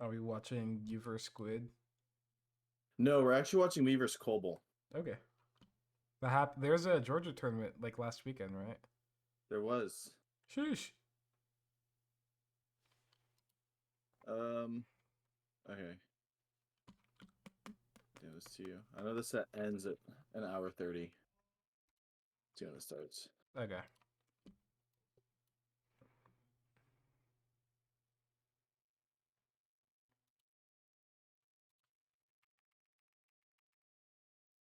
Are we watching You vs. Squid? No, we're actually watching Me vs. Colby. Okay. There's a Georgia tournament like last weekend, right? There was. Sheesh. Okay. Give this to you. I know the set ends at an hour 30. See when it starts. Okay.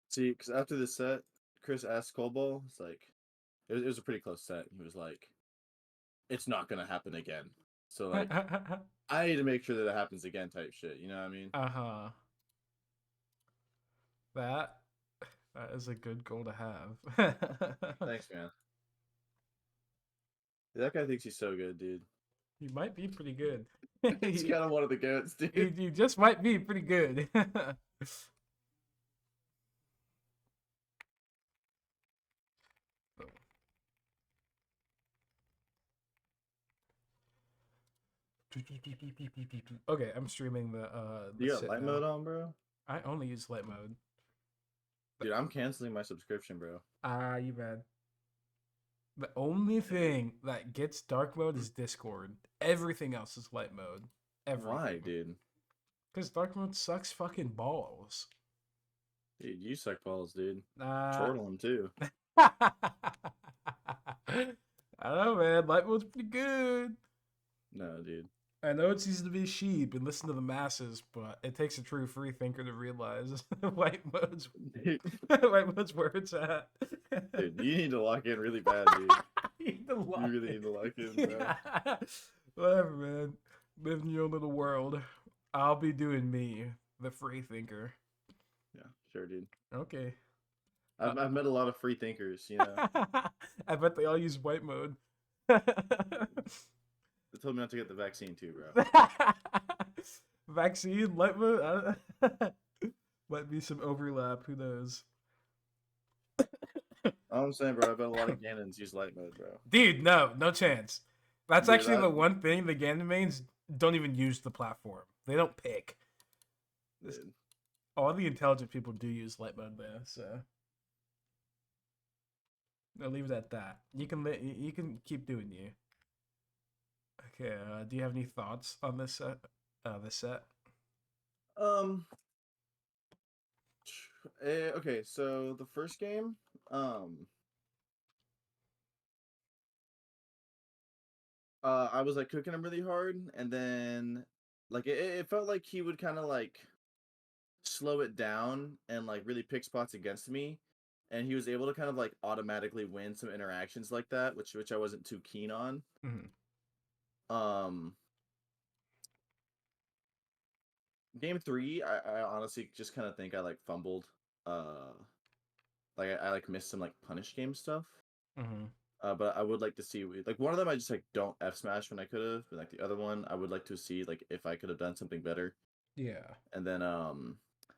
See, because after the set, Chris asked Colby, it's like, it was a pretty close set. He was like, it's not going to happen again. So, like, I need to make sure that it happens again type shit. You know what I mean? Uh-huh. That that is a good goal to have. Thanks, man. That guy thinks he's so good, dude. You might be pretty good. He's kind of one of the goats, dude. You just might be pretty good. Okay, I'm streaming the You got sit light now. mode on, bro? I only use light mode. Dude, I'm canceling my subscription, bro. You bad. The only thing that gets dark mode is Discord. Everything else is light mode. Why, Everything. dude? Because dark mode sucks fucking balls. Dude, you suck balls, dude. Uh, Chortle him, too. I don't know, man. Light mode's pretty good. No, dude. I know it's easy to be sheep and listen to the masses, but it takes a true free thinker to realize white mode's Dude, white mode's where it's at. dude, you need to lock in really bad, dude. You really need to lock in, bro. Whatever, man. Live in your own little world. I'll be doing me, the free thinker. Yeah, sure, dude. Okay. I've met a lot of free thinkers, you know. I bet they all use white mode. They told me not to get the vaccine, too, bro. Vaccine, light mode? Might be some overlap. Who knows? All I'm saying, bro, I bet a lot of Ganons use light mode, bro. Dude, no chance. That's Dude, actually the one thing the Ganon mains don't even use the platform. They don't pick. dude. All the intelligent people do use light mode though, so I'll leave it at that. You can keep doing you. Okay, do you have any thoughts on this set? This set? Um, okay, so the first game, I was like cooking him really hard, and then like it felt like he would kind of like slow it down and like really pick spots against me, and he was able to kind of like automatically win some interactions like that, which I wasn't too keen on. Mm-hmm. Um, game three, I honestly just kind of think I like fumbled. Like I like missed some like punish game stuff. Mm-hmm. But I would like to see like one of them I just like don't F smash when I could have, but like the other one I would like to see like if I could have done something better. Yeah. And then on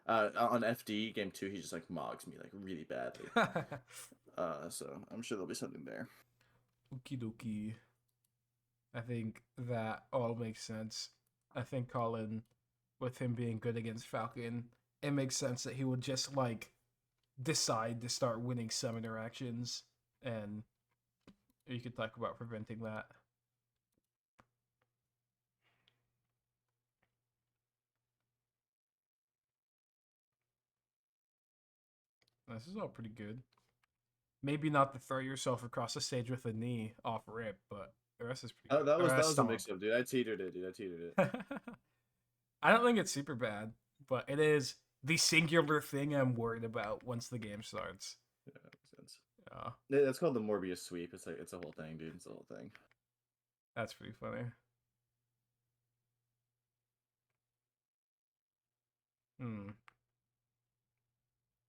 FD game two he just like mogs me like really badly. So I'm sure there'll be something there. Okie dokie. I think that all makes sense. I think Colin, with him being good against Falcon, it makes sense that he would just like decide to start winning some interactions, and you could talk about preventing that. This is all pretty good. Maybe not to throw yourself across the stage with a knee off rip, but the rest is pretty good. That was a Stomp. mix up, dude. I teetered it, dude. I teetered it. I don't think it's super bad, but it is the singular thing I'm worried about once the game starts. Yeah, that makes sense. Uh, That's called the Morbius sweep. It's like it's a whole thing, dude. It's a whole thing. that's pretty funny. Hmm. I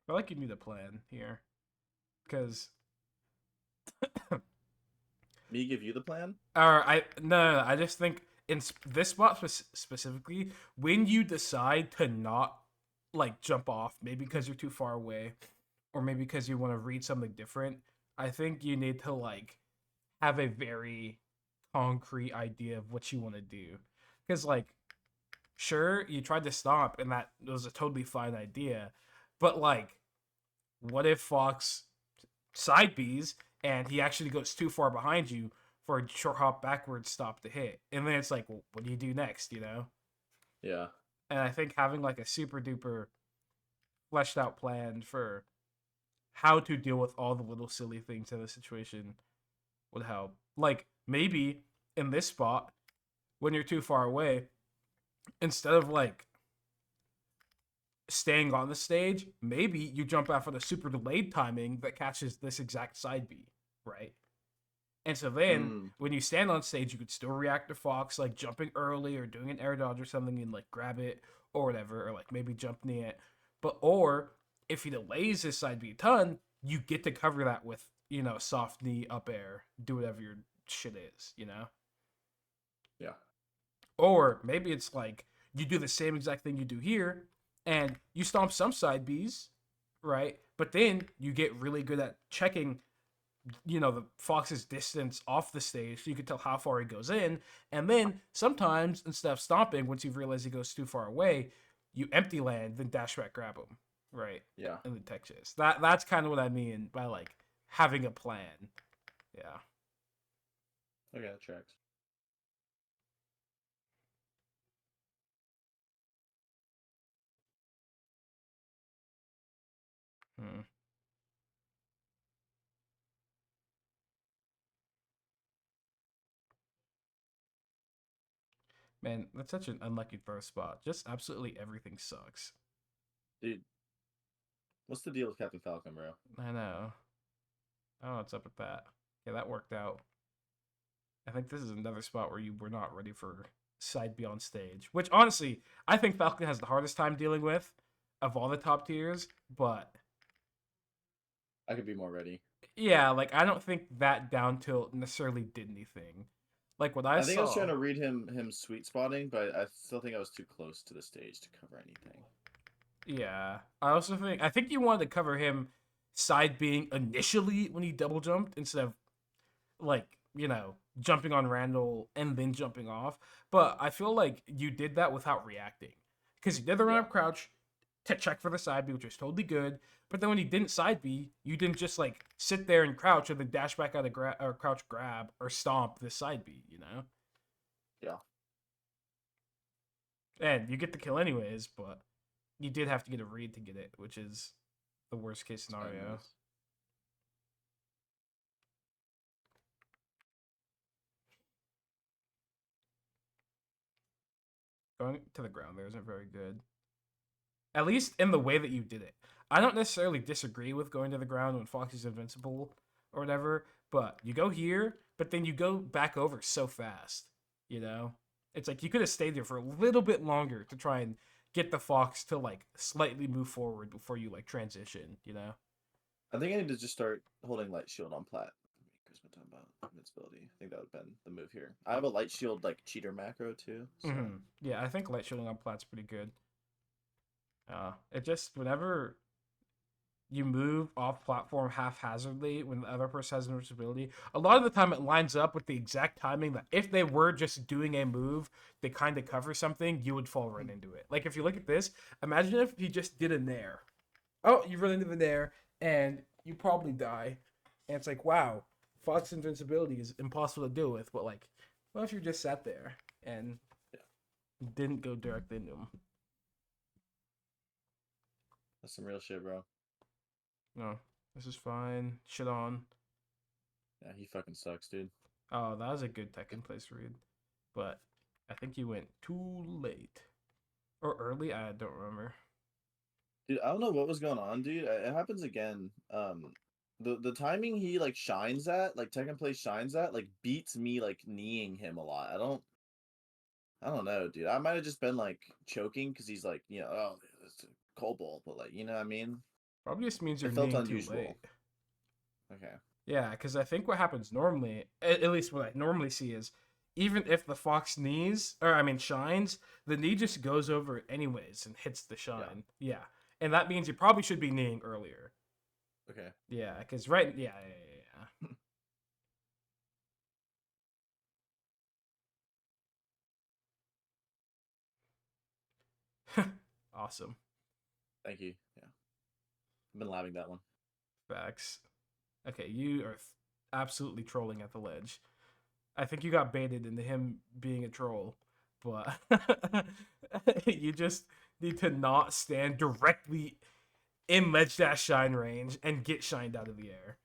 feel like you need a plan here, because Me give you the plan? or I no, I just think in this spot specifically, when you decide to not like jump off, maybe because you're too far away, or maybe because you want to read something different, I think you need to like have a very concrete idea of what you want to do. Because like sure, you tried to stomp, and that was a totally fine idea, but like, what if Fox side Bs and he actually goes too far behind you for a short hop backwards stop to hit, and then it's like, well, what do you do next? You know. Yeah. And I think having like a super duper fleshed out plan for how to deal with all the little silly things in the situation would help. Like maybe in this spot, when you're too far away, instead of like staying on the stage, maybe you jump out for the super delayed timing that catches this exact side B, right? And so then Mm. when you stand on stage, you could still react to Fox, like jumping early or doing an air dodge or something and like grab it or whatever, or like maybe jumping it. But or if he delays his side B a ton, you get to cover that with, you know, soft knee up air, do whatever your shit is, you know? Yeah. Or maybe it's like you do the same exact thing you do here and you stomp some side Bs, right? But then you get really good at checking, you know, the Fox's distance off the stage so you can tell how far he goes in. And then sometimes instead of stomping, once you've realized he goes too far away, you empty land, then dash back grab him, right? Yeah. And the tech chase. That's kind of what I mean by like having a plan. Yeah. Okay, that tracks. Hmm. Man, that's such an unlucky throw spot. Just absolutely everything sucks. Dude, what's the deal with Captain Falcon, bro? I know. I don't know what's up with that. Yeah, that worked out. I think this is another spot where you were not ready for side B on stage, which honestly, I think Falcon has the hardest time dealing with of all the top tiers, but I could be more ready. yeah, like I don't think that down tilt necessarily did anything. Like what I I think I was saw, trying to read him sweet spotting, but I still think I was too close to the stage to cover anything. yeah. I think you wanted to cover him side being initially when he double jumped instead of like, you know, jumping on Randall and then jumping off. But I feel like you did that without reacting. Because you did the run Yeah. up crouch to check for the side B, which was totally good. But then when you didn't side B, you didn't just like sit there and crouch or then dash back out of or crouch grab or stomp the side B, you know? Yeah. And you get the kill anyways, but you did have to get a read to get it, which is the worst case It's kind of scenario. nice. Going to the ground there isn't very good. At least in the way that you did it. I don't necessarily disagree with going to the ground when Fox is invincible or whatever, but you go here, but then you go back over so fast, you know? It's like you could have stayed there for a little bit longer to try and get the Fox to like slightly move forward before you like transition, you know? I think I need to just start holding light shield on plat. Because we're talking about invincibility. I think that would have been the move here. I have a light shield like cheater macro too, so Yeah, I think light shielding on plat's pretty good. It just whenever you move off platform haphazardly when the other person has invincibility, a lot of the time it lines up with the exact timing that if they were just doing a move to kind of cover something, you would fall right into it. Like if you look at this, imagine if he just did a nair. Oh, you run into the nair and you probably die. And it's like, wow, Fox invincibility is impossible to deal with. But like, what if you just sat there and yeah, didn't go directly into him? that's some real shit, bro. No, this is fine. Shit on. Yeah, he fucking sucks, dude. Oh, that was a good Tekken place read. But I think you went too late. Or early? I don't remember. Dude, I don't know what was going on, dude. It happens again. The timing he like shines at, like Tekken Play shines at, like beats me like kneeing him a lot. I don't know, dude. I might have just been like choking because he's like, oh, it's a cobalt, but like, you know what I mean? Probably just means you're It felt kneeing too late. unusual. Okay. Yeah, because I think what happens normally, at least what I normally see is, even if the fox knees, or I mean shines, the knee just goes over it anyways and hits the Yeah. shine. Yeah, and that means you probably should be kneeing earlier. Okay. Yeah, because right, yeah. Awesome. Thank you. Yeah, I've been loving that one. Facts. Okay, you are absolutely trolling at the ledge. I think you got baited into him being a troll, but you just need to not stand directly in ledge dash shine range and get shined out of the air.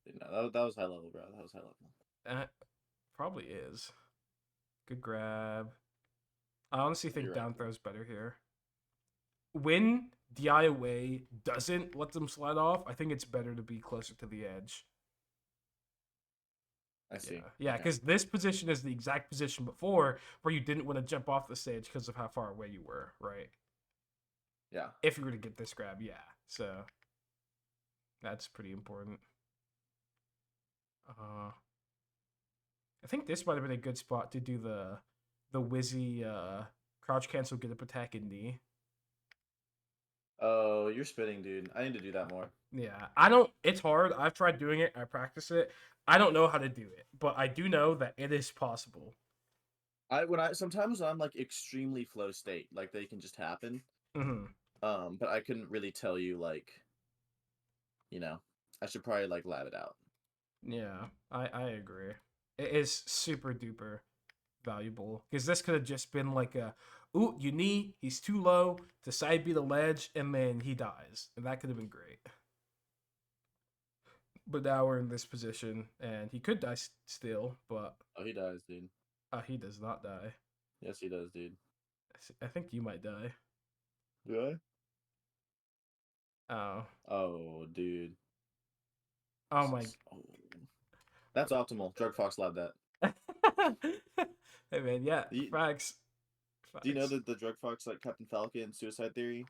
Dude, no, that was high level, bro. That was high level. Probably is. Good grab. I honestly think You're right. down throw's better here. When DIOA doesn't let them slide off, I think it's better to be closer to the edge. I see. Yeah, Okay. because this position is the exact position before where you didn't want to jump off the stage because of how far away you were, right? Yeah. If you were to get this grab, yeah. So that's pretty important. I think this might have been a good spot to do the Wizzy crouch cancel, get up attack and knee. Oh, you're spitting, dude. I need to do that more. Yeah, I don't. It's hard. I've tried doing it. I practice it. I don't know how to do it, but I do know that it is possible. I sometimes I'm like extremely flow state, like they can just happen. Mm-hmm. But I couldn't really tell you like, you know, I should probably like lab it out. Yeah, I agree. It is super duper valuable because this could have just been like a, ooh, you knee, he's too low to side B the ledge, and then he dies, and that could have been great. But now we're in this position, and he could die still, but Oh, he dies, dude. he does not die. Yes, he does, dude. I think you might die. Do Oh, I? Oh, dude. oh my. Oh. That's optimal. Drug Fox lab that. Hey man, yeah, Do facts. you know Facts. that the Drug Fox like Captain Falcon suicide theory?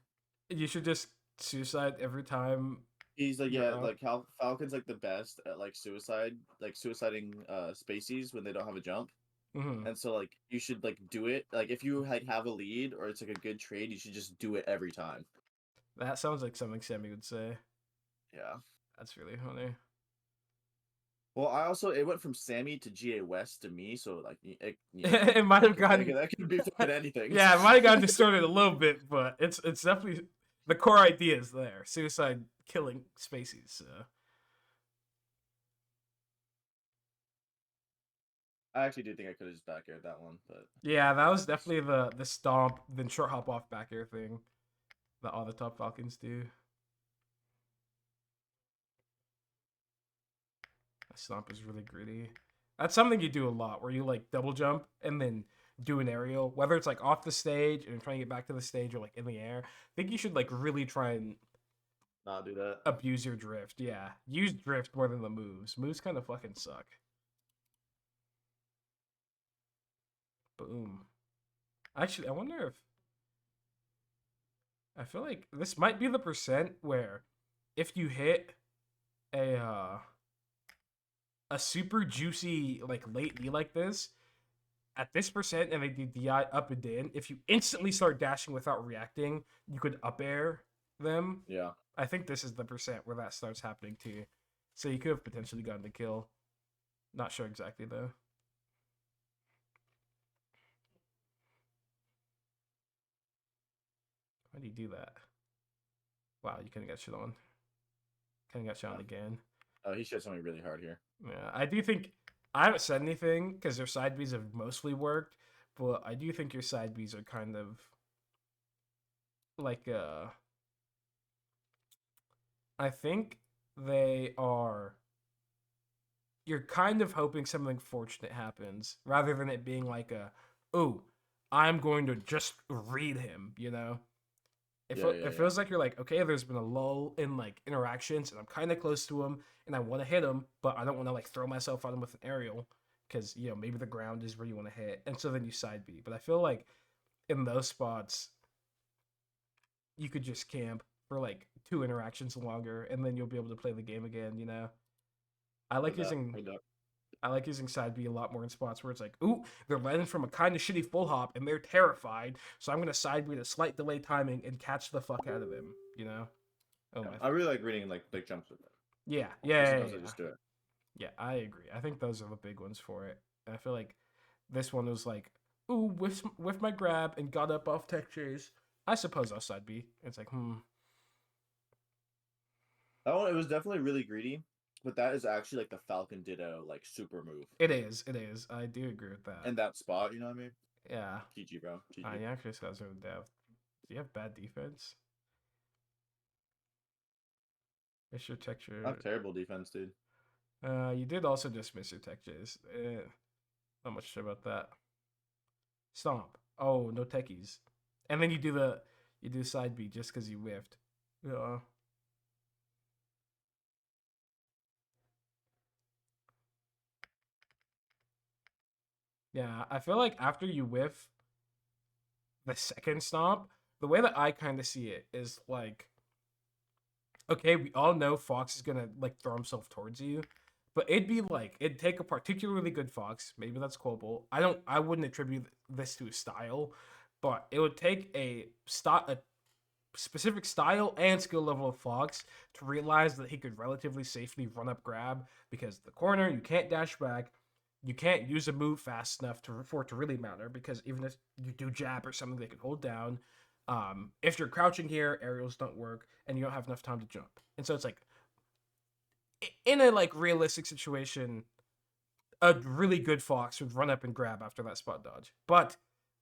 You should just suicide every time He's like, you're yeah, up. like Falcon's like the best at like suicide, like suiciding spacies when they don't have a jump. Hmm. And so like you should like do it. Like if you like have a lead or it's like a good trade, you should just do it every time. That sounds like something Sammy would say. Yeah. That's really funny. Well, it went from Sammy to GA West to me, so like It might have gotten, that could be fucking anything. yeah, it might have gotten distorted a little bit, but it's definitely the core idea is there. Suicide killing species. So. I actually do think I could have just back aired that one, but Yeah, that was definitely the stomp then short hop off back air thing that all the top Falcons do. That stomp is really gritty. That's something you do a lot, where you like double jump and then do an aerial, whether it's like off the stage and trying to get back to the stage or like in the air. I think you should like really try and not do that. abuse your drift. Yeah, use drift more than the moves. Moves kind of fucking suck. Boom. Actually, I wonder if I feel like this might be the percent where if you hit a super juicy like late knee like this at this percent and they do DI up and in, if you instantly start dashing without reacting, you could up air them. Yeah. I think this is the percent where that starts happening too. So you could have potentially gotten the kill. Not sure exactly though. Why do you do that? Wow, you couldn't get shit on. Couldn't get shit on again. Oh, he shot something really hard here. Yeah, I do think I haven't said anything because their side Bs have mostly worked, but I do think your side Bs are kind of like I think they are. You're kind of hoping something fortunate happens rather than it being like a, oh, I'm going to just read him, you know? It feels like you're like, okay, there's been a lull in like interactions and I'm kind of close to him and I want to hit him, but I don't want to like throw myself on him with an aerial because, you know, maybe the ground is where you want to hit. And so then you side B. But I feel like in those spots, you could just camp for like 2 interactions longer and then you'll be able to play the game again, you know? I like using I like using side B a lot more in spots where it's like, ooh, they're landing from a kind of shitty full hop and they're terrified, so I'm gonna side B to slight delay timing and catch the fuck out of them, you know? Oh Yeah, my. I really like reading like big jumps with that. Yeah, Sometimes I just do it. Yeah, I agree. I think those are the big ones for it. And I feel like this one was like ooh, with my grab and got up off tech chase. I suppose I'll side B. It's like, That one, it was definitely really greedy, but that is actually like the Falcon Ditto like super move it is. It is. I do agree with that. in that spot. You know what I mean? Yeah. GG, bro. GG. He actually has no depth. Do you have bad defense? Miss your I texture. have terrible defense, dude. You did also just miss your tech chase. Not much sure about that. Stomp. Oh, no techies. And then you do side B just because you whiffed. Yeah. Yeah, I feel like after you whiff the second stomp, the way that I kind of see it is like, okay, we all know Fox is gonna like throw himself towards you, but it'd be like it'd take a particularly good Fox. Maybe that's Quoble. I wouldn't attribute this to a style, but it would take a specific style and skill level of Fox to realize that he could relatively safely run up grab because the corner you can't dash back, you can't use a move fast enough for it to really matter because even if you do jab or something they can hold down, if you're crouching here, aerials don't work and you don't have enough time to jump. And so it's like in a like realistic situation, a really good Fox would run up and grab after that spot dodge. But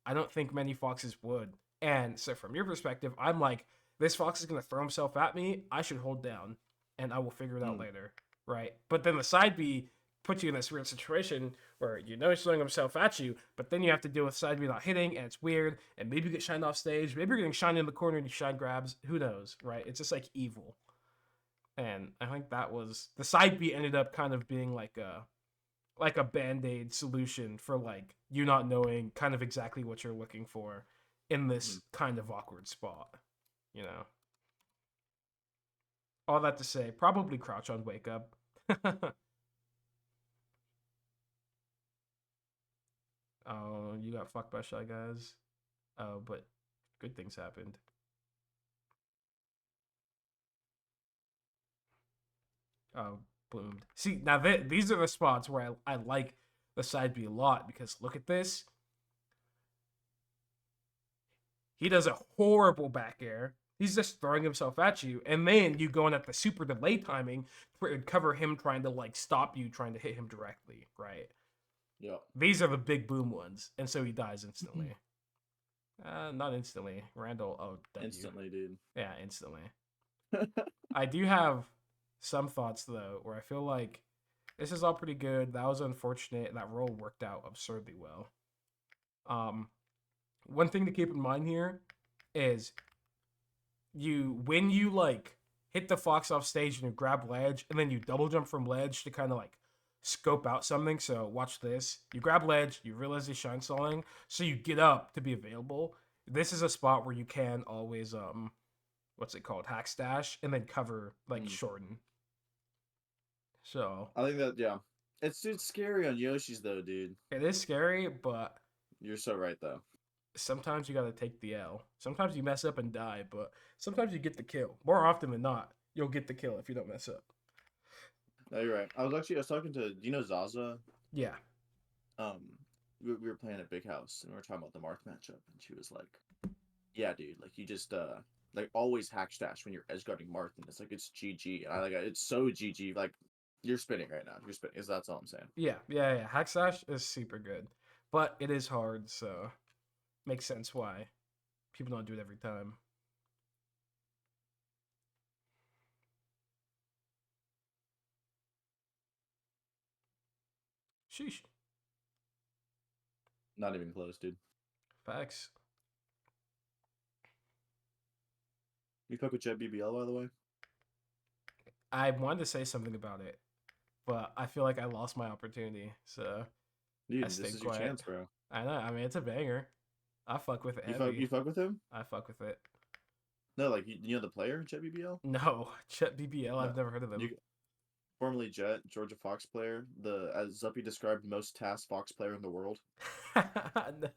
I don't think many Foxes would. And so from your perspective, I'm like, this Fox is gonna throw himself at me. I should hold down, and I will figure it out Mm. later, right? But then the side B puts you in this weird situation where you know he's throwing himself at you, but then you have to deal with side B not hitting, and it's weird. And maybe you get shined off stage. Maybe you're getting shined in the corner and you shine grabs. Who knows, right? It's just like evil. And I think that was the side B ended up kind of being like a band-aid solution for like you not knowing kind of exactly what you're looking for in this Mm. kind of awkward spot, you know. All that to say, probably crouch on wake up. Oh, you got fucked by Shy Guys. Oh, but good things happened. Oh, bloomed. See, now these are the spots where I like the side B a lot because look at this. He does a horrible back air. He's just throwing himself at you, and then you go in at the super delay timing to cover him trying to like stop you trying to hit him directly, right? Yeah. These are the big boom ones, and so he dies instantly. Not instantly. Randall, oh W. Instantly, dude. Yeah, instantly. I do have some thoughts though, where I feel like this is all pretty good. That was unfortunate. That roll worked out absurdly well. Um, one thing to keep in mind here is when you like hit the fox off stage and you grab ledge and then you double jump from ledge to kind of like scope out something. So watch this. You grab ledge, you realize he's shine stalling, so you get up to be available. This is a spot where you can always what's it called? Hack stash and then cover like Mm. shorten. So I think that yeah. It's scary on Yoshi's though, dude. it is scary, but You're so right though. sometimes you gotta take the L. Sometimes you mess up and die, but sometimes you get the kill. More often than not, you'll get the kill if you don't mess up. No, you're right. I was talking to Zaza. Yeah. Um, we were playing at Big House and we were talking about the Marth matchup, and she was like, "Yeah, dude, like you just like always hack stash when you're edge guarding Marth, and it's like it's GG, and I like it's so GG. Like you're spinning right now. You're spinning. Is that's all I'm saying. Yeah. Hack slash is super good, but it is hard, so makes sense why people don't do it every time. Sheesh. Not even close, dude. Facts. You fuck with Jet BBL by the way? I wanted to say something about it, but I feel like I lost my opportunity, so I Dude, this stayed is your quiet. chance, bro. I know. I mean, it's a banger. I fuck with it You heavy. fuck with him? I fuck with it. No, like you know the player Jet BBL? No, Chet BBL. No, I've never heard of you him. formerly Jet Georgia Fox player, the as Zuppy described most tasked Fox player in the world. That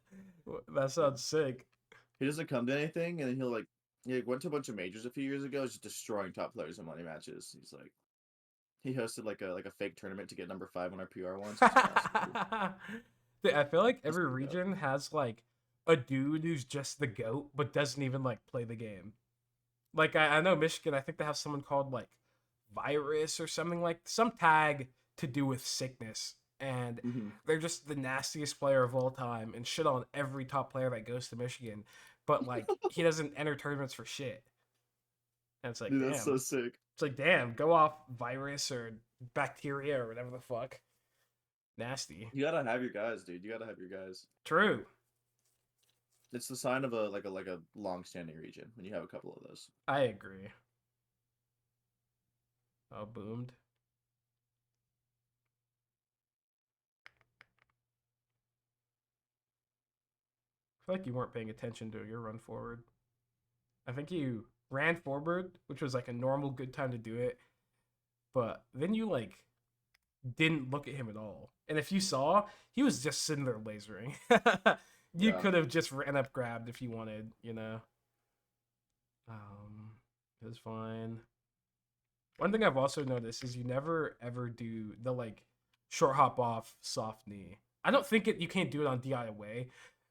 Yeah. sounds sick. He doesn't come to anything, and then he like, went to a bunch of majors a few years ago, just destroying top players in money matches. He's like he hosted like a fake tournament to get number 5 on our PR once. It's awesome, dude. I feel like That's every pretty dope. region has like a dude who's just the goat, but doesn't even like play the game. Like I know Michigan, I think they have someone called like Virus or something, like some tag to do with sickness, and Hmm. they're just the nastiest player of all time and shit on every top player that goes to Michigan, but like he doesn't enter tournaments for shit. And it's like, Dude, that's so damn. sick. It's like, damn, go off Virus or Bacteria or whatever the fuck. Nasty. You gotta have your guys, dude. You gotta have your guys. True. It's the sign of a long-standing region when you have a couple of those. I agree. Oh, boomed. I feel like you weren't paying attention to your run forward. I think you ran forward, which was like a normal good time to do it, but then you like didn't look at him at all. And if you saw, he was just sitting there lasering. You Yeah. could have just ran up grabbed if you wanted, you know. It was fine. One thing I've also noticed is you never ever do the like short hop off soft knee. I don't think you can't do it on DI away,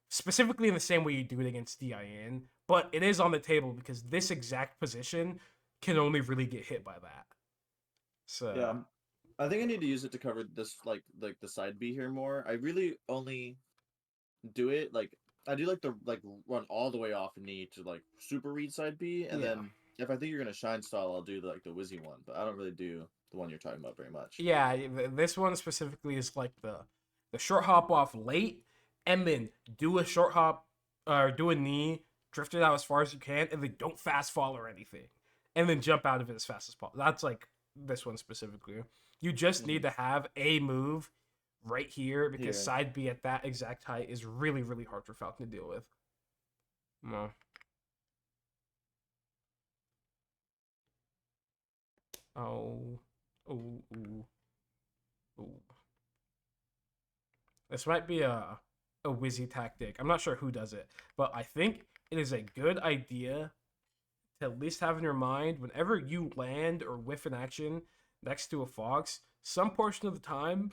specifically in the same way you do it against DI in, but it is on the table because this exact position can only really get hit by that. Yeah. So I think I need to use it to cover this like the side B here more. I really only do it like I do like the like run all the way off knee to like super read side B, and yeah, then if I think you're gonna shine style, I'll do like the Wizzy one, but I don't really do the one you're talking about very much. yeah. This one specifically is like the short hop off late, and then do a short hop or do a knee, drift it out as far as you can, and then don't fast fall or anything, and then jump out of it as fast as possible. That's like this one specifically. You just Hmm. need to have a move right here because Here, side B at that exact height is really really hard for Falcon to deal with. No. Oh. Oh. Ooh. Ooh. This might be a Wizzy tactic. I'm not sure who does it, but I think it is a good idea to at least have in your mind whenever you land or whiff an action next to a fox, some portion of the time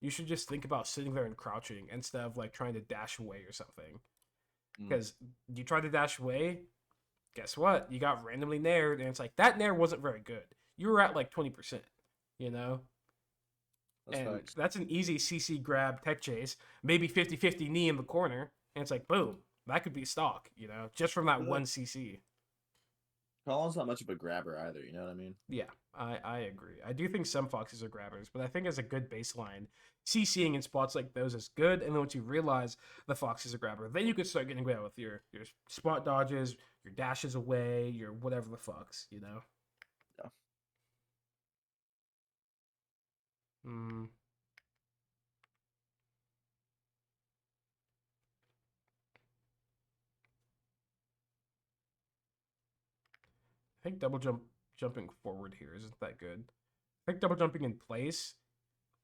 you should just think about sitting there and crouching instead of like trying to dash away or something. mm, Because you try to dash away, guess what? You got randomly nared, and it's like that nair wasn't very good. You were at like 20%, you know? that's And facts. that's an easy CC grab tech chase, maybe 50-50 knee in the corner, and it's like, boom, that could be stock, you know, just from that But like one CC. Colin's not much of a grabber either. You know what I mean? Yeah, I agree. I do think some foxes are grabbers, but I think as a good baseline, CCing in spots like those is good. And then once you realize the fox is a grabber, then you can start getting away with your spot dodges, your dashes away, your whatever the fucks, you know? Yeah. Mm, I think jumping forward here isn't that good. I think double jumping in place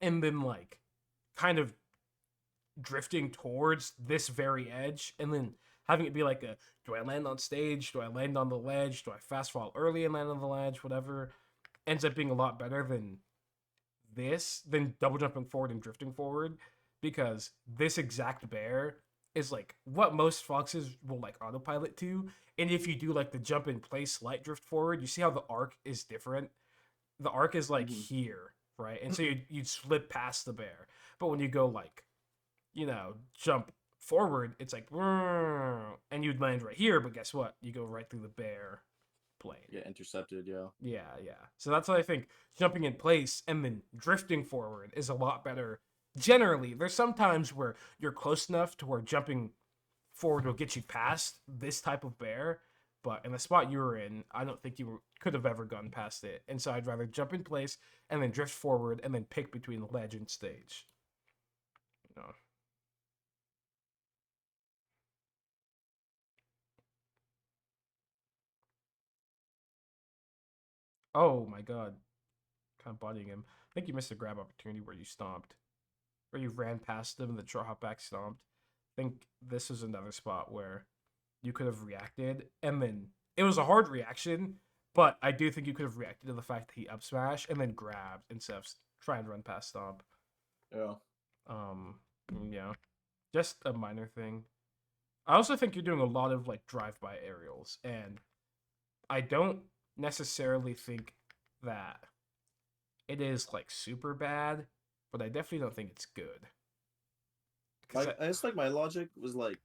and then like kind of drifting towards this very edge and then having it be like a do I land on stage? Do I land on the ledge? Do I fast fall early and land on the ledge? Whatever ends up being a lot better than double jumping forward and drifting forward because this exact bear is like what most foxes will like autopilot to. And if you do like the jump in place slight drift forward, you see how the arc is different. The arc is like Hmm. here, right? And so you'd slip past the bear. But when you go like, jump forward, it's like, and you'd land right here. But guess what? You go right through the bear plane. Get intercepted, yo. Yeah, yeah. So that's why I think jumping in place and then drifting forward is a lot better. Generally, there's some times where you're close enough to where jumping forward will get you past this type of bear, but in the spot you were in, I don't think could have ever gone past it. And so I'd rather jump in place and then drift forward and then pick between the ledge and stage. You know. Oh my god, kind of bodying him. I think you missed a grab opportunity where you stomped, where you ran past him and the short hop back stomped. I think this is another spot where you could have reacted, and then it was a hard reaction, but I do think you could have reacted to the fact that he up smash and then grabbed instead of try and run past stomp. Yeah. Um, Yeah, just a minor thing. I also think you're doing a lot of like drive-by aerials, and I don't necessarily think that it is like super bad, but I definitely don't think it's good. Because I just like my logic was like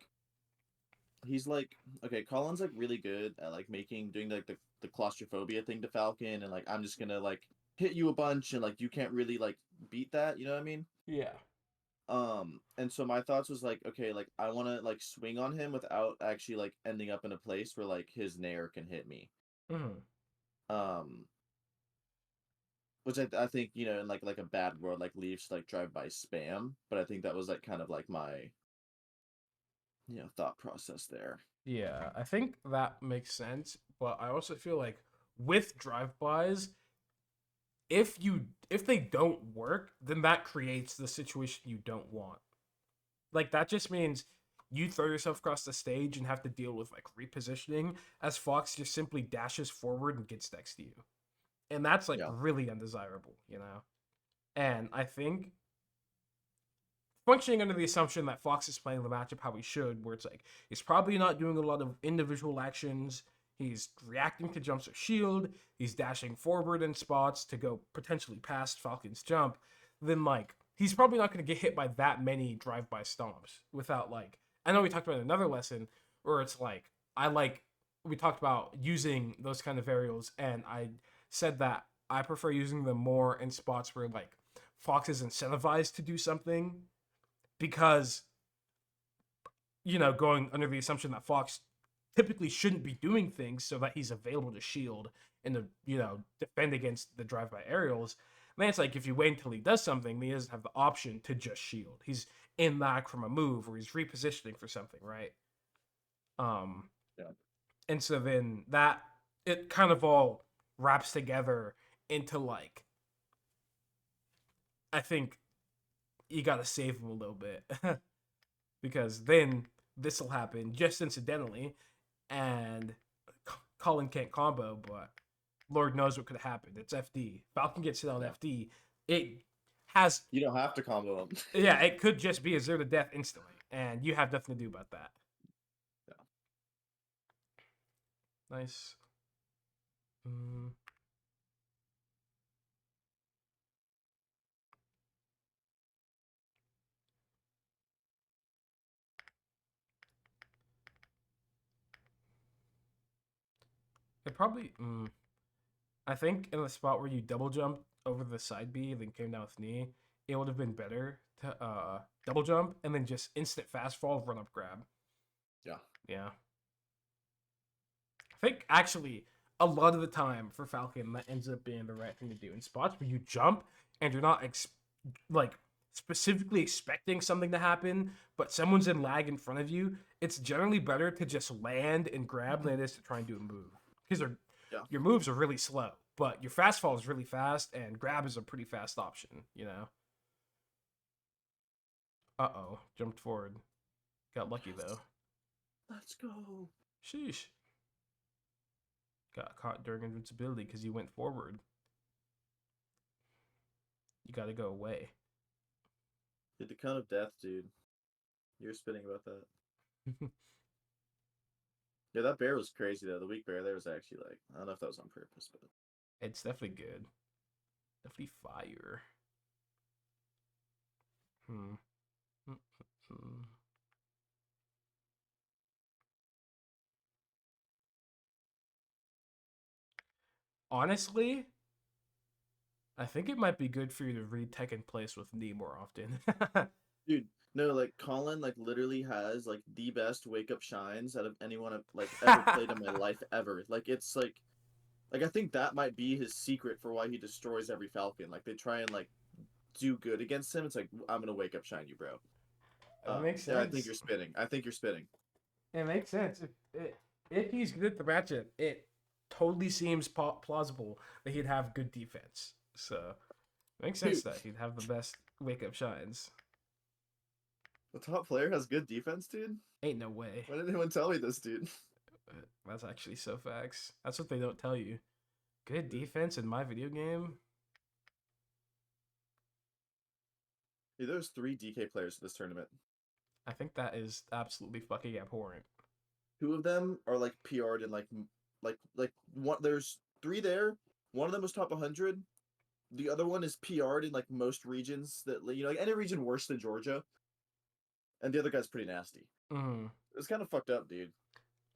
he's like okay, Colin's like really good at like doing like the claustrophobia thing to Falcon and like I'm just gonna like hit you a bunch and like you can't really like beat that, you know what I mean? yeah, And so my thoughts was like, okay, like I wanna like swing on him without actually like ending up in a place where like his nair can hit me. hmm Um which I think, you know, in like a bad world like Leafs like drive by spam, but I think that was like kind of like my thought process there. yeah, I think that makes sense. But I also feel like with drive-bys, if they don't work, then that creates the situation you don't want. Like that just means you throw yourself across the stage and have to deal with like repositioning as Fox just simply dashes forward and gets next to you. And that's like Yeah. really undesirable, you know? And I think functioning under the assumption that Fox is playing the matchup how he should, where it's like he's probably not doing a lot of individual actions. He's reacting to jumps or shield. He's dashing forward in spots to go potentially past Falcon's jump. Then like he's probably not going to get hit by that many drive-by stomps without like. I know we talked about another lesson where it's like we talked about using those kind of aerials, and I said that I prefer using them more in spots where like Fox is incentivized to do something because going under the assumption that Fox typically shouldn't be doing things so that he's available to shield and to defend against the drive-by aerials. Then it's like if you wait until he does something, he doesn't have the option to just shield. He's in lag from a move or he's repositioning for something, right? Um, Yeah. and so then that it kind of all wraps together into like I think you got to save him a little bit because then this will happen just incidentally, and Colin can't combo, but Lord knows what could happen. It's FD. Falcon gets hit on Yeah. FD. It has, You don't have to combo him. yeah, it could just be a 0 to death instantly, and you have nothing to do about that. Yeah. Nice. Mm. It probably. I think in the spot where you double jump over the side B, then came down with knee, it would have been better to double jump and then just instant fast fall, run up grab. Yeah. Yeah. I think actually a lot of the time for Falcon that ends up being the right thing to do in spots where you jump and you're not like specifically expecting something to happen, but someone's in lag in front of you. It's generally better to just land and grab than it is to try and do a move because Yeah. your moves are really slow, but your fast fall is really fast and grab is a pretty fast option. Jumped forward. Got lucky though. Let's go. Sheesh. Got caught during invincibility because you went forward. You got to go away. Dude, the count of death, dude. You're spitting about that. Yeah, that bear was crazy though. The weak bear there was actually like I don't know if that was on purpose, but It's definitely good. Definitely fire. Hmm. Mm-hmm. Honestly, I think it might be good for you to read Tech in Place with knee more often. dude, no, like Colin like literally has like the best wake up shines out of anyone I've like ever played in my life ever. Like it's like I think that might be his secret for why he destroys every Falcon. Like they try and like do good against him. It's like I'm gonna wake up shine you, bro. That makes Yeah, I think sense. you're spitting. I think you're spitting. It makes sense. If he's good at the matchup, it totally seems plausible that he'd have good defense. So it makes sense Dude, that he'd have the best wake up shines. the top player has good defense, dude. Ain't no way. Why didn't anyone tell me this, dude? That's actually so facts. That's what they don't tell you. Good defense in my video game. Dude, there's 3 DK players for this tournament. I think that is absolutely fucking abhorrent. 2 of them are like PR'd in like one. There's 3 there. One of them was top 100. The other one is PR'd in like most regions that like any region worse than Georgia. And the other guy's pretty nasty. Mm. It's kind of fucked up, dude.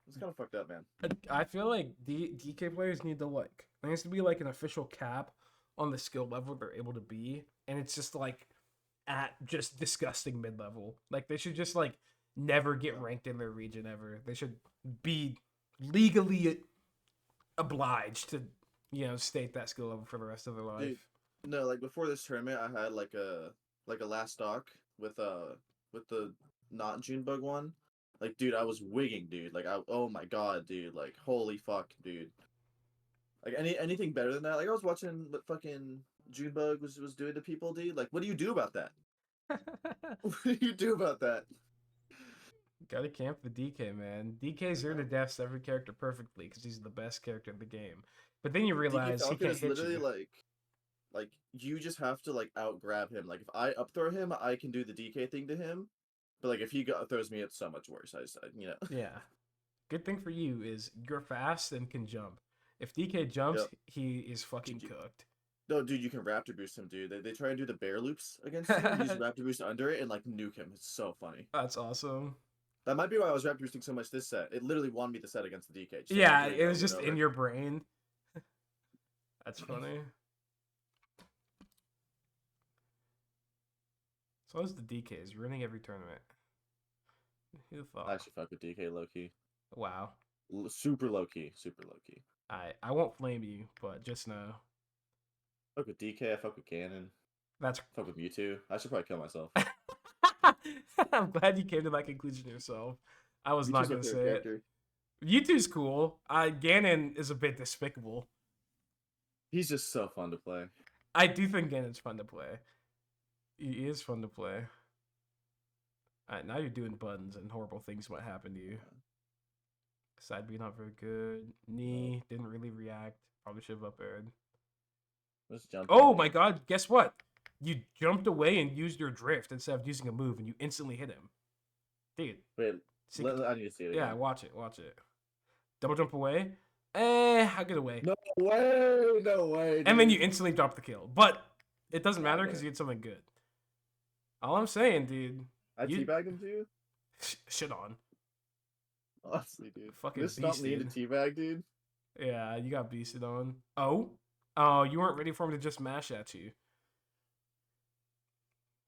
It's kind of fucked up, man. I feel like DK players need to like there needs to be like an official cap on the skill level they're able to be, and it's just like at just disgusting mid level. Like they should just like never get ranked in their region ever. They should be legally obliged to state that skill level for the rest of their life. Dude, no, like before this tournament, I had like a last stock with the not Junebug one. Like, dude, I was wigging, dude. Like, oh my god, dude. Like, holy fuck, dude. Like, anything better than that? Like, I was watching what fucking Junebug was doing to people, dude. Like, what do you do about that? What do you do about that? Gotta camp the DK, man. DK's here to deaths every character perfectly because he's the best character in the game. But then you DK realize he Falcon can't is hit literally you. like you just have to like out grab him. Like, if I up throw him, I can do the DK thing to him. But like, if he throws me, it's so much worse. I. Yeah. Good thing for you is you're fast and can jump. If DK jumps, Yep. he is fucking cooked. No, dude, you can raptor boost him, dude. They try and do the bear loops against you. You use raptor boost under it and like nuke him. It's so funny. That's awesome. That might be why I was raptor boosting so much this set. It literally won me the set against the DK. Yeah, it was just in your brain. That's funny. So as the DKs, you're winning every tournament. Who thought? I actually fuck with DK low key. Wow. Super low key. Super low key. I won't flame you, but just know. Fuck with DK. I fuck with Ganon. That's fuck with Mewtwo. I should probably kill myself. I'm glad you came to that conclusion yourself. I was not gonna say character. It. Mewtwo's cool. Ganon is a bit despicable. He's just so fun to play. I do think Ganon's fun to play. He is fun to play. Alright, now you're doing buttons and horrible things might happen to you. Side B not very good. Knee didn't really react. Probably should have up aired. Oh my god, guess what? You jumped away and used your drift instead of using a move and you instantly hit him. Dude. Wait, I need to see it again. Yeah, watch it. Double jump away. I get away. No way, dude. And then you instantly drop the kill. But it doesn't matter because you did something good. All I'm saying, dude. I teabagged him to you? Shit on. Honestly, dude. Fucking this not me to teabag, dude. Yeah, you got beasted on. Oh, you weren't ready for him to just mash at you.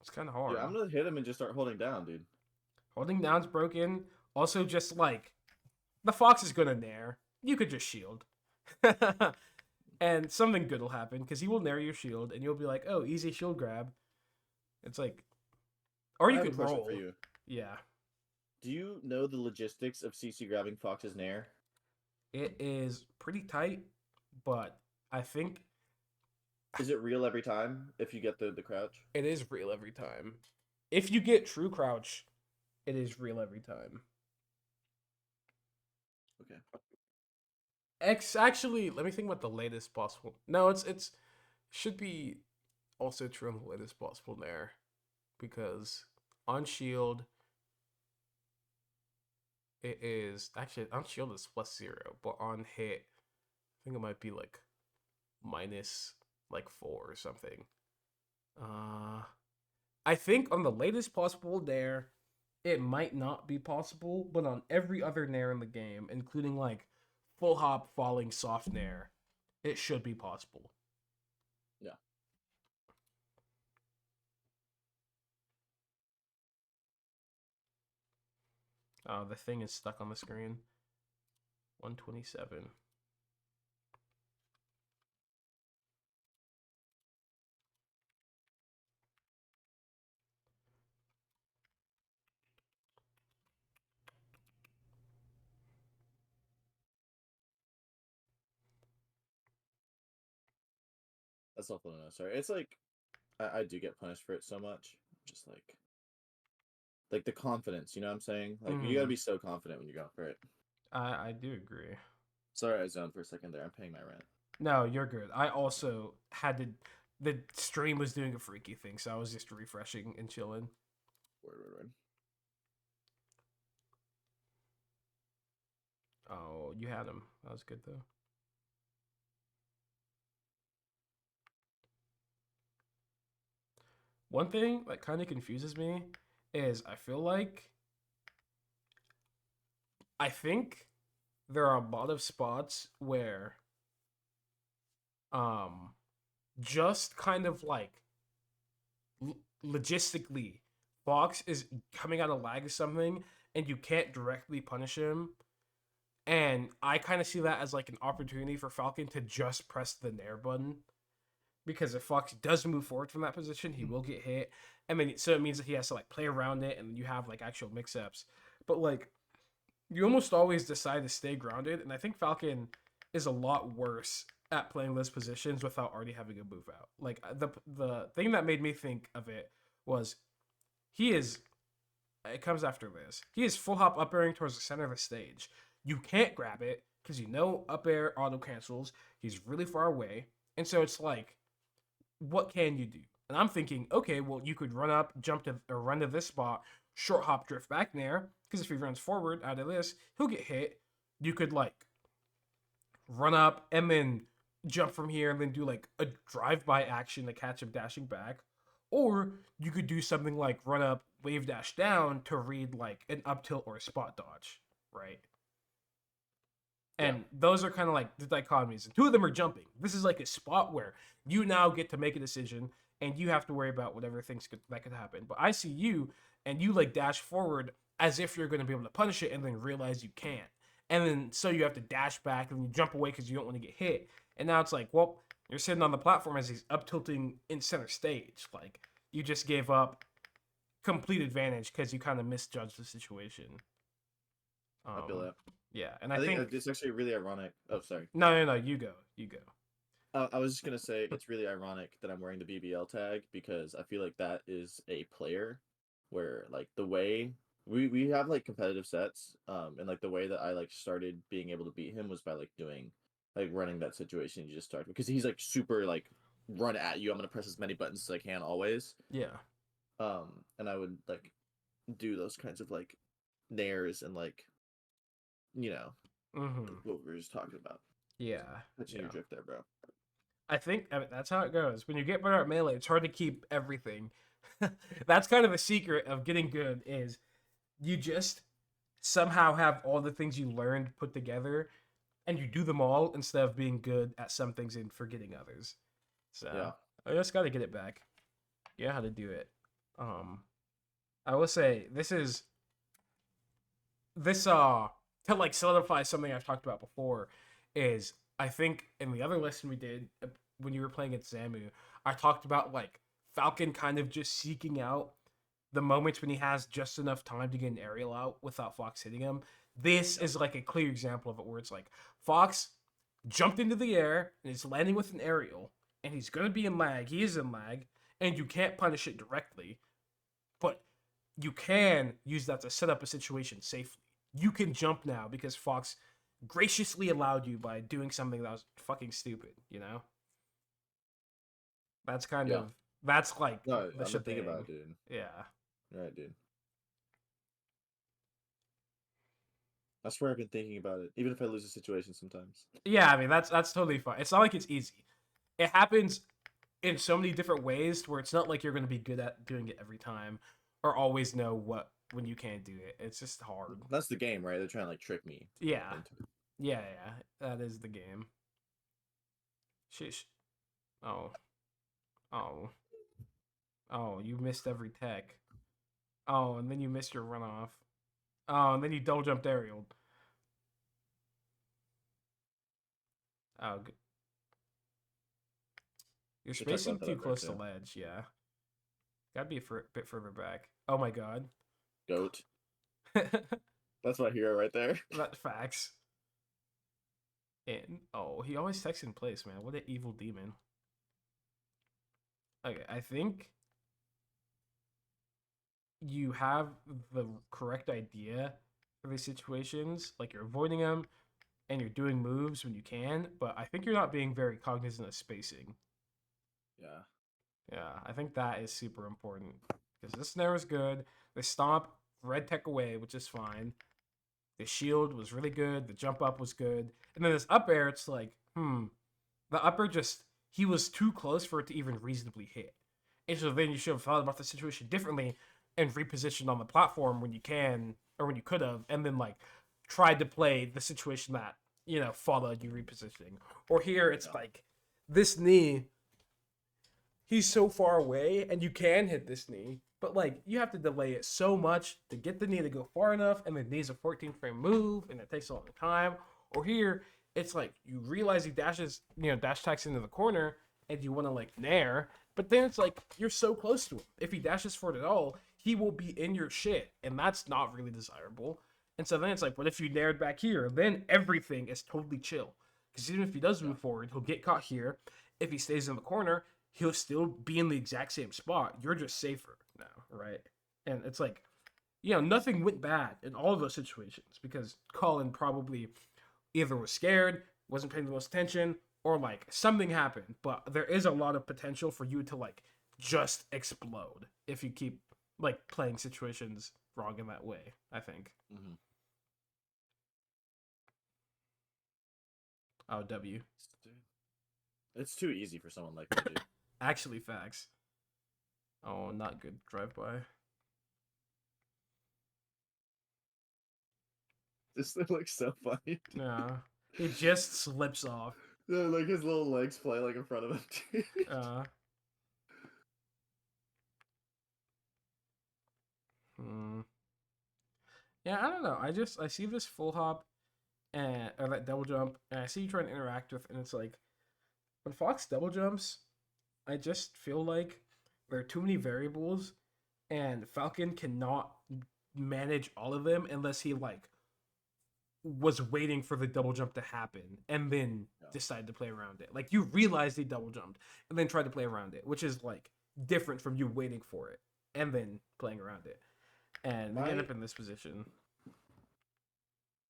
It's kind of hard. Yeah, I'm gonna hit him and just start holding down, dude. Holding down's broken. Also, just like the fox is gonna nair. You could just shield, and something good will happen because he will nair your shield, and you'll be like, "Oh, easy shield grab." It's like, or you could roll. For you. Yeah. Do you know the logistics of CC grabbing Fox's nair? It is pretty tight, but I think. Is it real every time if you get the crouch? It is real every time. If you get true crouch, it is real every time. Okay. Actually, let me think about the latest possible. No, it's should be also true on the latest possible nair, because on shield it is actually on shield is +0, but on hit I think it might be like -4 or something. I think on the latest possible nair it might not be possible, but on every other nair in the game, including like full hop falling soft nair, it should be possible. Yeah. Oh, the thing is stuck on the screen. 127. That's awful to know. Sorry. It's like I do get punished for it so much. Just like the confidence, you know what I'm saying? Like you gotta be so confident when you go for it. I do agree. Sorry, I zoned for a second there. I'm paying my rent. No, you're good. I also had to. the stream was doing a freaky thing, so I was just refreshing and chilling. Word. Oh, you had him. That was good though. One thing that kind of confuses me is I think there are a lot of spots where um just kind of like logistically Fox is coming out of lag or something and you can't directly punish him. And I kind of see that as like an opportunity for Falcon to just press the nair button, because if Fox does move forward from that position, he will get hit. I mean, so it means that he has to like play around it, and you have like actual mix-ups. But like, you almost always decide to stay grounded, and I think Falcon is a lot worse at playing those positions without already having a move out. Like the thing that made me think of it was he is. It comes after this. He is full hop up airing towards the center of the stage. You can't grab it because you know up air auto cancels. He's really far away, and so it's like, what can you do? And I'm thinking, okay, well, you could run up, jump to, or run to this spot, short hop, drift back there. Because if he runs forward out of this, he'll get hit. You could like run up and then jump from here and then do like a drive-by action to catch him dashing back. Or you could do something like run up, wave dash down to read like an up tilt or a spot dodge, right? And Yeah. those are kind of like the dichotomies. And two of them are jumping. This is like a spot where you now get to make a decision and you have to worry about whatever that could happen. But I see you and you like dash forward as if you're going to be able to punish it and then realize you can't. And then so you have to dash back and you jump away because you don't want to get hit. And now it's like, well, you're sitting on the platform as he's up tilting in center stage. Like you just gave up complete advantage because you kind of misjudged the situation. I feel that. Yeah, and I I think think it's actually really ironic. Oh, sorry. no, you go. I was just gonna say it's really ironic that I'm wearing the BBL tag because I feel like that is a player where like the way we have like competitive sets, and like the way that I like started being able to beat him was by like doing like running that situation you just started because he's like super like run at you. I'm gonna press as many buttons as I can always. Yeah. And I would like do those kinds of like nairs and like you know Mm-hmm. what we were just talking about. Yeah. Catching your Yeah. drift there, bro. I mean, that's how it goes. When you get better at melee, it's hard to keep everything. That's kind of a secret of getting good is you just somehow have all the things you learned put together and you do them all instead of being good at some things and forgetting others. Yeah. So I just got to get it back. Yeah, how to do it. Um, I will say this to like solidify something I've talked about before is I think in the other lesson we did when you were playing at Zamu, I talked about like Falcon kind of just seeking out the moments when he has just enough time to get an aerial out without Fox hitting him. This is like a clear example of it where it's like Fox jumped into the air and is landing with an aerial and he's going to be in lag. He is in lag and you can't punish it directly, but you can use that to set up a situation safely. You can jump now because Fox graciously allowed you by doing something that was fucking stupid, you know? That's kind Yeah. of that's like No, the I'm gonna think about shebang. it, dude. Yeah. All right, dude. I swear I've been thinking about it, even if I lose a situation sometimes. Yeah, I mean that's totally fine. It's not like it's easy. It happens in so many different ways where it's not like you're going to be good at doing it every time or always know what when you can't do it. It's just hard. That's the game, right? They're trying to like trick me Yeah. into it. Yeah. That is the game. Sheesh. Oh. Oh. Oh, you missed every tech. Oh, and then you missed your runoff. Oh, and then you double jumped aerial. Oh, you're Should check spacing about that too up there close to too. ledge. Yeah. Gotta be a bit further back. Oh my god. Goat. That's my hero right there. That facts. And oh, he always texts in place, man. What an evil demon. Okay, I think you have the correct idea for these situations. Like you're avoiding them and you're doing moves when you can, but I think you're not being very cognizant of spacing. Yeah. Yeah, I think that is super important because this snare is good. They stomp red tech away, which is fine. The shield was really good. The jump up was good. And then this up air, it's like, the up air just, he was too close for it to even reasonably hit. And so then you should have thought about the situation differently and repositioned on the platform when you can, or when you could have, and then like tried to play the situation that, followed you repositioning. Or here, it's like, this knee, he's so far away and you can hit this knee, but like you have to delay it so much to get the knee to go far enough, and the knee's a 14 frame move and it takes a long time. Or here, it's like you realize he dashes, dash attacks into the corner and you want to like nair, but then it's like you're so close to him. If he dashes for it at all, he will be in your shit, and that's not really desirable. And so then it's like, what if you nared back here? Then everything is totally chill. Because even if he does move forward, he'll get caught here. If he stays in the corner, he'll still be in the exact same spot. You're just safer now, right? And it's like, nothing went bad in all of those situations because Colin probably either was scared, wasn't paying the most attention, or like something happened. But there is a lot of potential for you to like just explode if you keep like playing situations wrong in that way, I think. Mm-hmm. Oh, W. It's too easy for someone like me, dude. Actually, facts. Oh, not good drive by. This looks so funny. Yeah. It just slips off. Like his little legs fly like in front of him, dude. Hmm. Yeah, I don't know. I see this full hop and or that double jump, and I see you trying to interact with, and it's like when Fox double jumps, I just feel like there are too many variables, and Falcon cannot manage all of them unless he like was waiting for the double jump to happen and then decided to play around it. Like you realized he double jumped and then tried to play around it, which is like different from you waiting for it and then playing around it. And we end up in this position.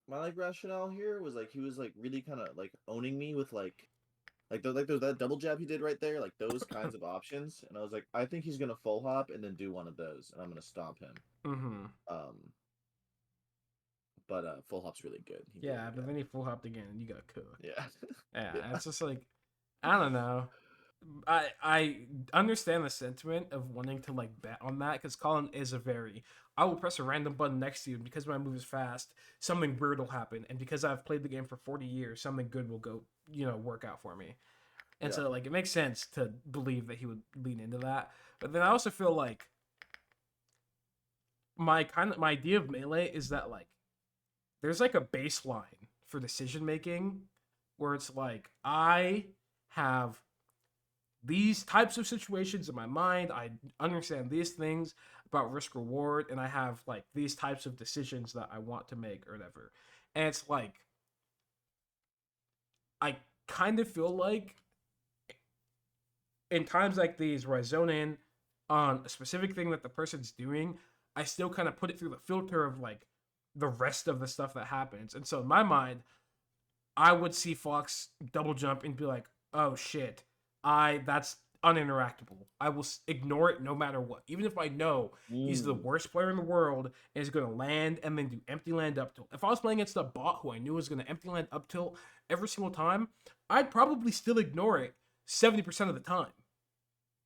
My like rationale here was like he was like really kind of like owning me with that double jab he did right there, like those kinds of options, and I was like, I think he's gonna full hop and then do one of those, and I'm gonna stomp him. Mm-hmm. But full hop's really good. Yeah, but then he full hopped again and you got cooked. Yeah. Yeah, it's just like I don't know. I understand the sentiment of wanting to like bet on that because Colin is a very I will press a random button next to you, and because my move is fast, something weird will happen, and because I've played the game for 40 years, something good will go work out for me. And so like it makes sense to believe that he would lean into that. But then I also feel like my idea of melee is that like there's like a baseline for decision making where it's like I have these types of situations in my mind. I understand these things about risk reward, and I have like these types of decisions that I want to make or whatever. And it's like I kind of feel like in times like these where I zone in on a specific thing that the person's doing, I still kind of put it through the filter of like the rest of the stuff that happens. And so in my mind, I would see Fox double jump and be like, "Oh shit, that's uninteractable. I will ignore it no matter what, even if I know he's the worst player in the world and is going to land and then do empty land up tilt. If I was playing against a bot who I knew was going to empty land up tilt every single time, I'd probably still ignore it 70% of the time,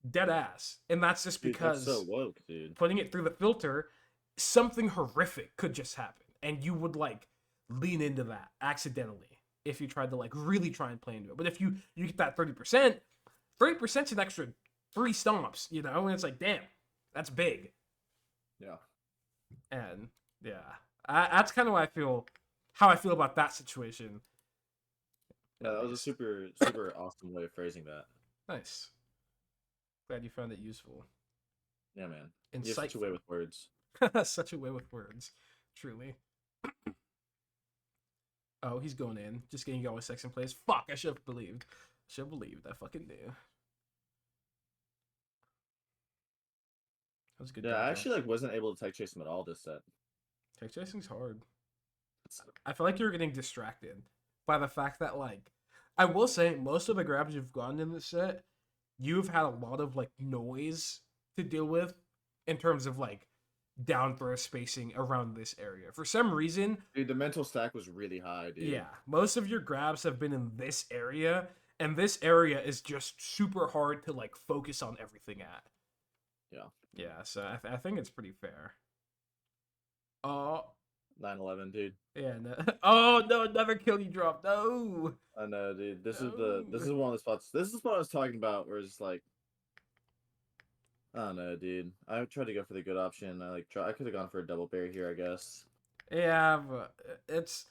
dead ass. And that's just because that's so woke, dude. Putting it through the filter, something horrific could just happen, and you would like lean into that accidentally if you tried to like really try and play into it. But if you get that 30%, 30% is an extra 3 stomps, and it's like, damn, that's big. Yeah. And yeah, that's kind of how I feel about that situation. Yeah, that was a super, super awesome way of phrasing that. Nice. Glad you found it useful. Yeah, man. Insightful. You have such a way with words. Such a way with words. Truly. Oh, he's going in. Just getting going with second place. Fuck, I should have believed. I fucking knew. That was a good. Yeah, I actually wasn't able to tech chase him at all this set. Tech chasing's hard. I feel like you're getting distracted by the fact that like I will say most of the grabs you've gotten in this set you've had a lot of like noise to deal with in terms of like down throw spacing around this area. For some reason, Dude, the mental stack was really high, dude. yeah, most of your grabs have been in this area, and this area is just super hard to like focus on everything at. Yeah. Yeah, so I think it's pretty fair. Oh, 9/11, dude. yeah. No. Oh no, another kill you dropped. No, I know, dude. This no. is one of the spots. This is the spot I was talking about where it's just like, I don't know, dude. I tried to go for the good option. I could have gone for a double bear here, I guess. Yeah, but it's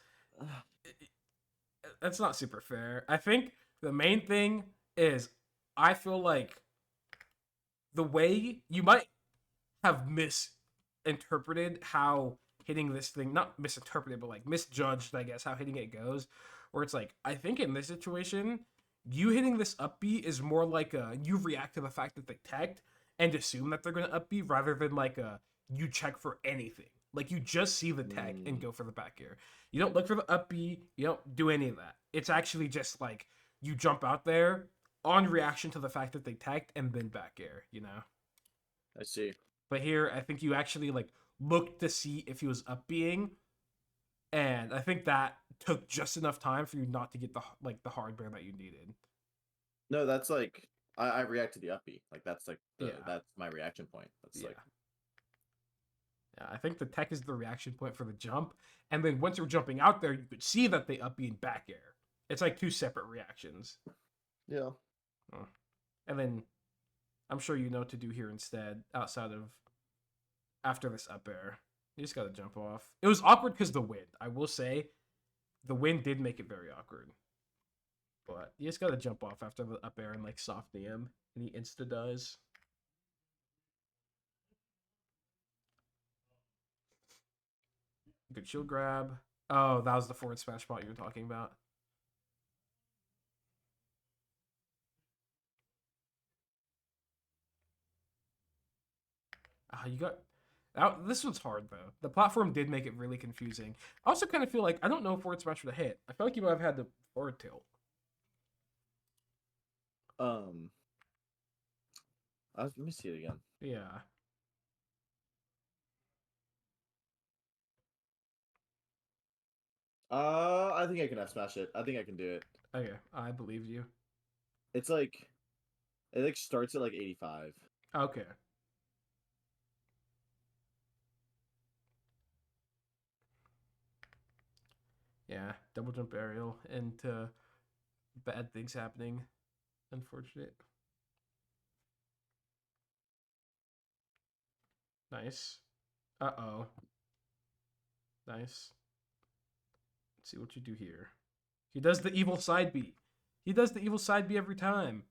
not super fair. I think the main thing is I feel like the way you might have misinterpreted how hitting this thing, not misinterpreted, but like misjudged, I guess, how hitting it goes. Where it's like, I think in this situation, you hitting this up B is more like you react to the fact that they teched and assume that they're going to up B rather than like you check for anything. Like you just see the tech and Mm, go for the back air. You don't look for the up B, you don't do any of that. It's actually just like you jump out there on reaction to the fact that they teched and then back air, you know? I see. But here, I think you actually like looked to see if he was up being, and I think that took just enough time for you not to get the hard bear that you needed. No, that's like I react to the uppy. Like that's like Yeah, that's my reaction point. That's yeah, like yeah. I think the tech is the reaction point for the jump, and then once you're jumping out there, you could see that they up and back air. It's like two separate reactions. yeah. Oh. And then I'm sure you know what to do here instead, outside of after this up air. You just gotta jump off. It was awkward because the wind. I will say, the wind did make it very awkward. But you just gotta jump off after the up air and like soft DM, and he insta does. Good shield grab. Oh, that was the forward smash spot you were talking about. Ah, you got. This one's hard though. The platform did make it really confusing. I also kind of feel like I don't know if forward smash would have hit. I feel like you might have had the forward tilt. Um, let me see it again. Yeah. I think I can F smash it. I think I can do it. Okay, I believe you. It's like it like starts at like 85. Okay. Yeah, double jump aerial into bad things happening. Unfortunate. Nice. Uh-oh. Nice. Let's see what you do here. He does the evil side B. He does the evil side B every time.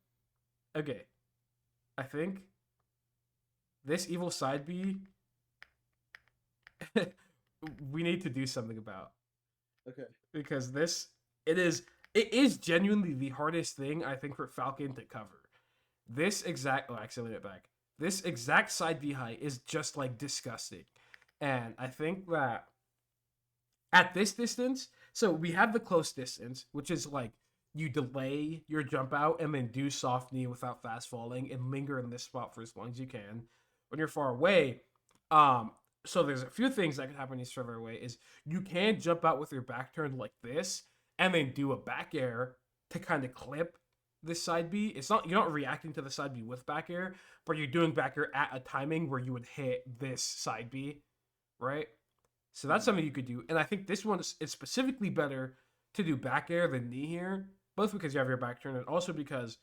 Okay. I think this evil side B we need to do something about. Okay. Because it is genuinely the hardest thing I think for Falcon to cover. This exact actually let it back. This exact side B height is just like disgusting. And I think that at this distance, so we have the close distance, which is like you delay your jump out and then do soft knee without fast falling and linger in this spot for as long as you can. When you're far away, so there's a few things that can happen when you're further away is you can jump out with your back turned like this and then do a back air to kind of clip this side B. It's not you're not reacting to the side B with back air, but you're doing back air at a timing where you would hit this side B, right? So that's something you could do. And I think this one is specifically better to do back air than knee here, both because you have your back turn and also because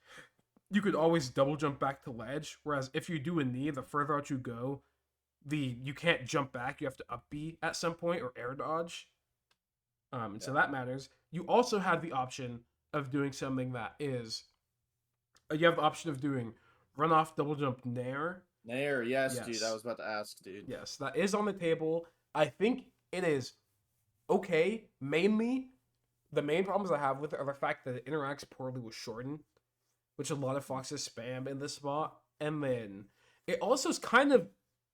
you could always double jump back to ledge. Whereas if you do a knee, the further out you go, you can't jump back. You have to up B at some point or air dodge. And so that matters. You also have the option of doing something that is you have the option of doing run off double jump nair. Nair, yes, Yes. dude. I was about to ask, dude. Yes, that is on the table. I think it is okay. Mainly, the main problems I have with it are the fact that it interacts poorly with Shorten, which a lot of foxes spam in this spot. And then it also is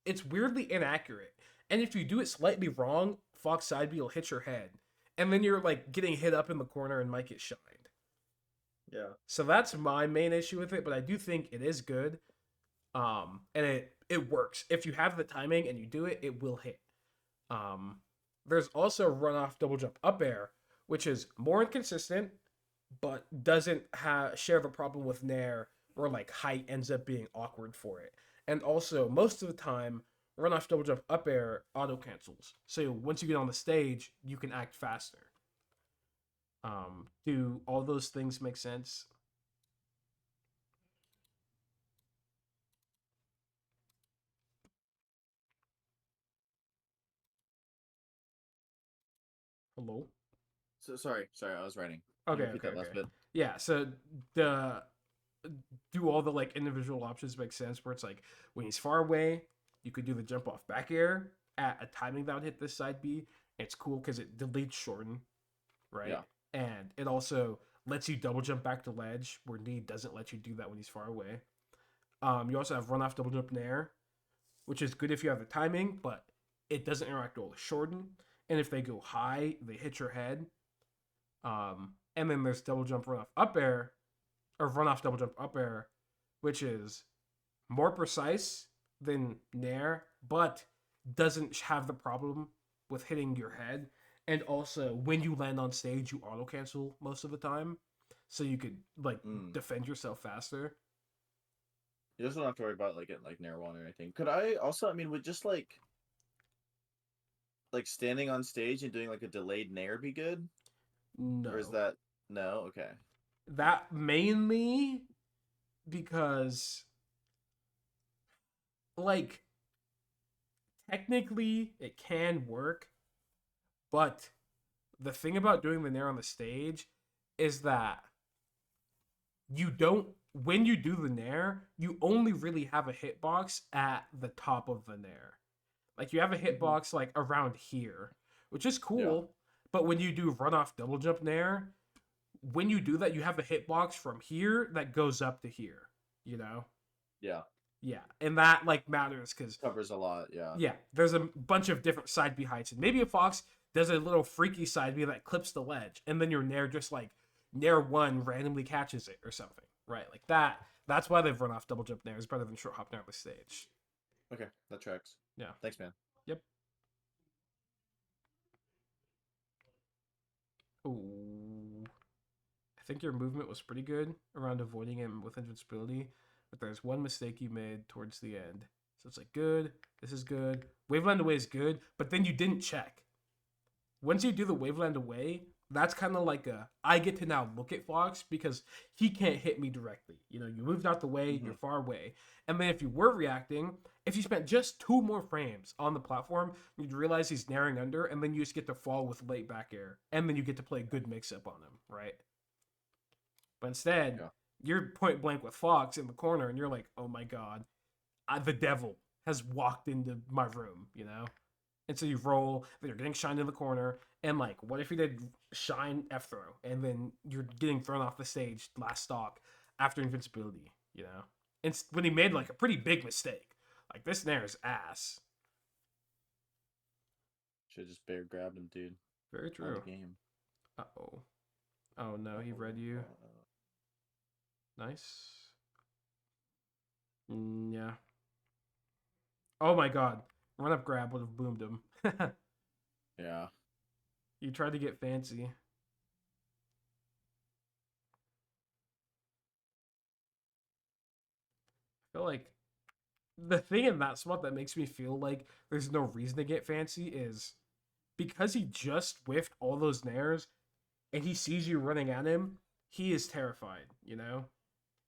it's weirdly inaccurate. And if you do it slightly wrong, Fox side B will hit your head. And then you're like getting hit up in the corner and might get shined. Yeah. So that's my main issue with it, but I do think it is good. And it works. If you have the timing and you do it, it will hit. Um, there's also run off double jump up air, which is more inconsistent, but doesn't share the problem with Nair, where like height ends up being awkward for it. And also, most of the time, run off double jump up air auto cancels. So once you get on the stage, you can act faster. Do all those things make sense? Hello. So sorry, I was writing. Can you Okay, repeat okay, that last okay. bit? Yeah. So the do all the like individual options make sense? Where it's like when he's far away, you could do the jump off back air at a timing that would hit this side B. It's cool because it deletes shorten, right? Yeah. And it also lets you double jump back to ledge where knee doesn't let you do that when he's far away. You also have run off double jump in air, which is good if you have the timing, but it doesn't interact well with shorten. And if they go high, they hit your head. And then there's double jump run off up air, or run off double jump up air, which is more precise than Nair, but doesn't have the problem with hitting your head. And also, when you land on stage, you auto cancel most of the time, so you could like Mm. defend yourself faster. You just don't have to worry about like getting like Nair one or anything. Could I also? I mean, would just like standing on stage and doing like a delayed Nair be good, or is No, that no? Okay. that mainly because like technically it can work, but the thing about doing the Nair on the stage is that you don't when you do the Nair, you only really have a hitbox at the top of the Nair. Like you have a Mm-hmm. hitbox like around here, which is Yeah. cool. But when you do run off double jump Nair, when you do that, you have a hitbox from here that goes up to here. You know? Yeah. Yeah, and that like matters because Covers a lot. Yeah. yeah, there's a bunch of different side B heights, and maybe a fox does a little freaky side B that clips the ledge, and then your Nair just like Nair one randomly catches it or something, right? Like that. That's why they've run off double jump Nairs better than short hop Nair on the stage. Okay, that tracks. Yeah. Thanks, man. Yep. Ooh. I think your movement was pretty good around avoiding him with invincibility, but there's one mistake you made towards the end. So it's like good. This is good. Waveland away is good, but then you didn't check. Once you do the Waveland away, that's kind of like a I get to now look at Fox because he can't hit me directly. You know, you moved out the way, Mm-hmm. you're far away. And then if you were reacting, if you spent just 2 more frames on the platform, you'd realize he's naring under, and then you just get to fall with late back air. And then you get to play a good mix up on him, right? But instead, Yeah. you're point blank with Fox in the corner, and you're like, oh my god, the devil has walked into my room, you know? And so you roll, then you're getting shined in the corner, and like, what if you did shine F throw, and then you're getting thrown off the stage last stock after invincibility, you know? And when he made like a pretty big mistake, like this Nair is ass. Should just bear grabbed him, dude. Very All the true. game. Oh. Oh no, he read you. Nice. Yeah. Oh my god. Run up grab would have boomed him. Yeah. You tried to get fancy. I feel like the thing in that spot that makes me feel like there's no reason to get fancy is because he just whiffed all those nairs and he sees you running at him, he is terrified, you know?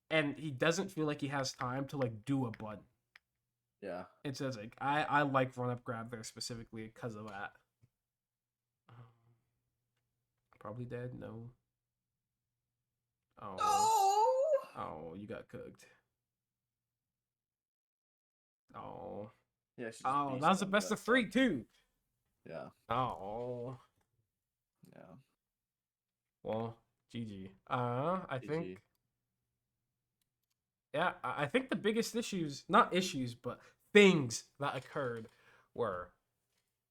And he doesn't feel like he has time to like do a button. Yeah. And so it's like I like run up grab there specifically because of that. Probably dead? No. Oh. Oh. Oh, you got cooked. Oh. Yeah. She just Oh, beast that was the on best that of 3 fuck. too. Yeah. Oh. Yeah. Well, GG. I think GG. yeah, I think the biggest issues, not issues, but things that occurred were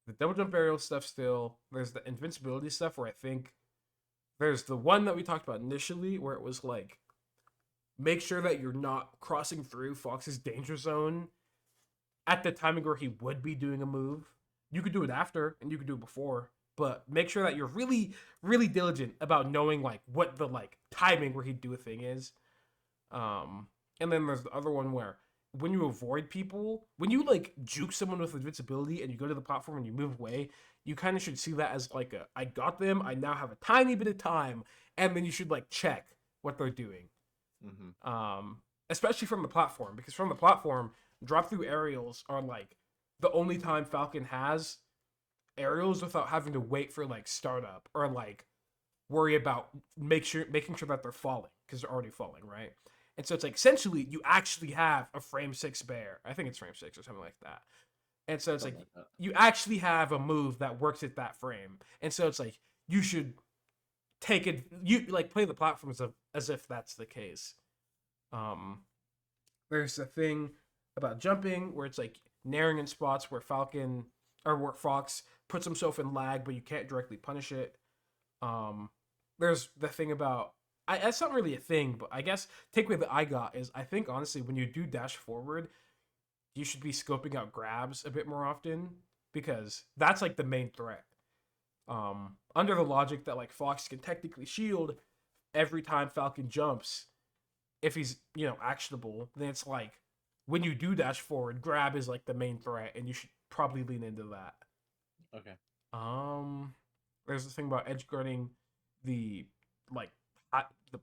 the double jump aerial stuff still. There's the invincibility stuff where I think There's the one that we talked about initially, where it was like make sure that you're not crossing through Fox's danger zone at the timing where he would be doing a move. You could do it after and you could do it before, but make sure that you're really, really diligent about knowing like what the like timing where he'd do a thing is. Um, and then there's the other one where when you avoid people, when you like juke someone with invincibility and you go to the platform and you move away, you kind of should see that as like a I got them. I now have a tiny bit of time, and then you should like check what they're doing. Mm-hmm. Especially from the platform, because from the platform, drop through aerials are like the only time Falcon has aerials without having to wait for like startup or like worry about making sure that they're falling because they're already falling, right? And so it's like essentially you actually have a frame six bear. I think it's frame six or something like that. And so it's like Something like that. you actually have a move that works at that frame. And so it's like you should take it you like play the platform as if that's the case. Um there's a thing about jumping where it's like naring in spots where Falcon or where Fox puts himself in lag, but you can't directly punish it. Um, there's the thing about that's not really a thing, but I guess takeaway that I got is I think honestly when you do dash forward, you should be scoping out grabs a bit more often because that's like the main threat. Under the logic that like Fox can technically shield every time Falcon jumps, if he's actionable, then it's like when you do dash forward, grab is like the main threat, and you should probably lean into that. Okay. Um, there's this thing about edge guarding the like the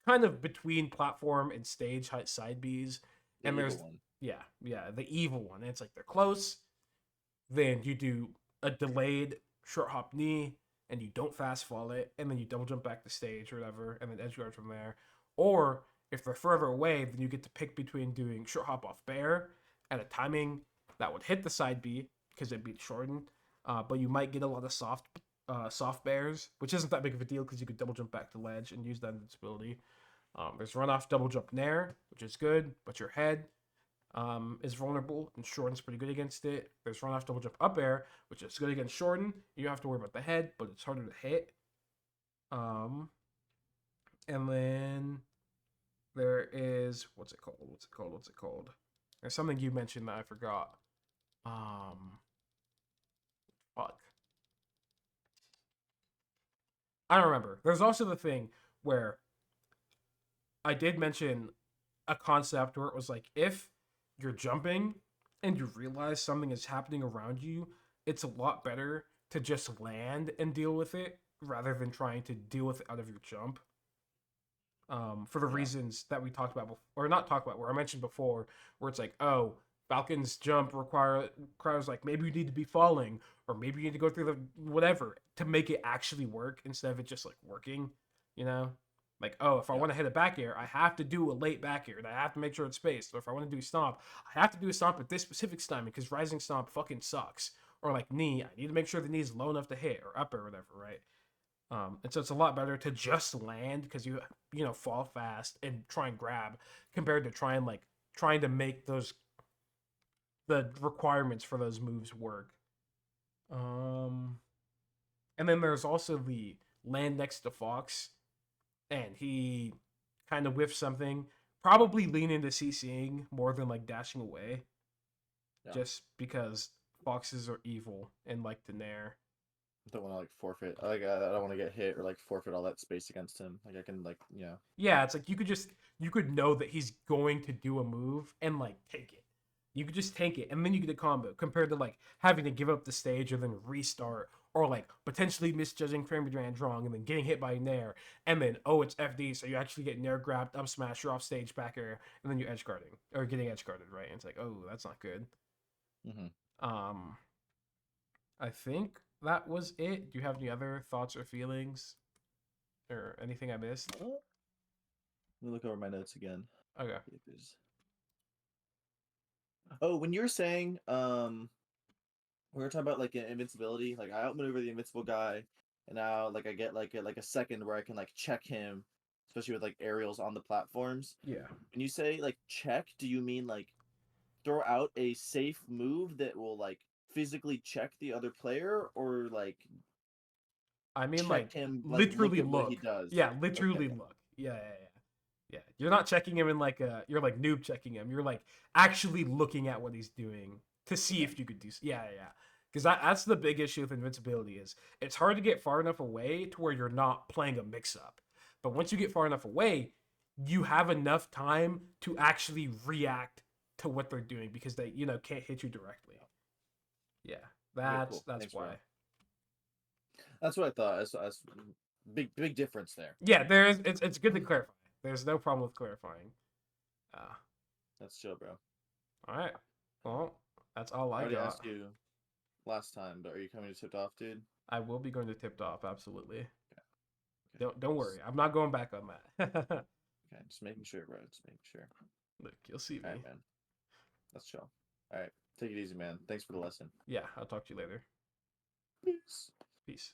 kind of between platform and stage height side Bs, The and evil there's one. yeah the evil one. And it's like they're close, then you do a delayed short hop knee and you don't fast fall it, and then you double jump back to stage or whatever, and then edge guard from there. Or if they're further away, then you get to pick between doing short hop off bear at a timing that would hit the side B because it'd be shortened, but you might get a lot of soft bears, which isn't that big of a deal because you could double jump back to ledge and use that invincibility. There's run off double jump nair, which is good, but your head is vulnerable, and Shorten's pretty good against it. There's run off double jump up air, which is good against Shorten. You have to worry about the head, but it's harder to hit. Um, and then there is what's it called? What's it called? What's it called? There's something you mentioned that I forgot. Um, fuck. I don't remember. There's also the thing where I did mention a concept where it was like if you're jumping and you realize something is happening around you, it's a lot better to just land and deal with it rather than trying to deal with it out of your jump. For the Yeah. reasons that we talked about, or not talked about, where I mentioned before, where it's like, oh, Falcon's jump requires like maybe you need to be falling, or maybe you need to go through the whatever to make it actually work instead of it just like working, you know? Like, oh, if I Yeah. want to hit a back air, I have to do a late back air, and I have to make sure it's spaced. So if I want to do a stomp, I have to do a stomp at this specific time because rising stomp fucking sucks. Or like knee, I need to make sure the knee is low enough to hit, or up or whatever, right? And so it's a lot better to just land because you fall fast and try and grab compared to trying to make those the requirements for those moves work. Um, and then there's also the land next to Fox, and he kind of whiffs something. Probably lean into CCing more than like dashing away, Yeah. just because foxes are evil and like to nair. I don't want to like forfeit. I don't want to get hit or like forfeit all that space against him. Like I can like Yeah, it's like you could know that he's going to do a move and like take it. You could just take it and then you get a combo compared to like having to give up the stage and then restart or like potentially misjudging frame rate wrong and then getting hit by Nair and then oh it's FD so you actually get Nair grabbed up smash you're off stage back air and then you edge guarding or getting edge guarded right and it's like oh that's not good. Mm-hmm. Um, I think that was it. Do you have any other thoughts or feelings or anything I missed? Let me look over my notes again. Okay. See if there's- Oh, when you're saying we were talking about like invincibility, like I outmaneuver the invincible guy, and now like I get like a second where I can like check him, especially with like aerials on the platforms. Yeah. When you say like check, do you mean like throw out a safe move that will like physically check the other player, or like I mean, check like, him, like look literally at what he look. does. Yeah, Okay, literally yeah, look. Yeah, yeah, yeah. Yeah. You're not checking him in like a, you're like noob checking him. You're like actually looking at what he's doing to see okay. if you could do. Yeah, yeah, yeah. Because that's the big issue with invincibility is it's hard to get far enough away to where you're not playing a mix up. But once you get far enough away, you have enough time to actually react to what they're doing because they, can't hit you directly. Yeah, Okay, that's cool. that's Thanks, bro. why. That's what I thought. That's big difference there. Yeah, there's it's good to clarify. There's no problem with clarifying. Uh, That's chill, bro. all right. Well, that's all I I already got. asked you last time, but are you coming to tipped off, dude? I will be going to tipped off. Absolutely. Okay. Don't worry. I'm not going back on that. Okay, just making sure, bro. Just making sure. Look, you'll see All me. right, man. That's chill. All right, take it easy, man. Thanks for the lesson. Yeah, I'll talk to you later. Peace. Peace.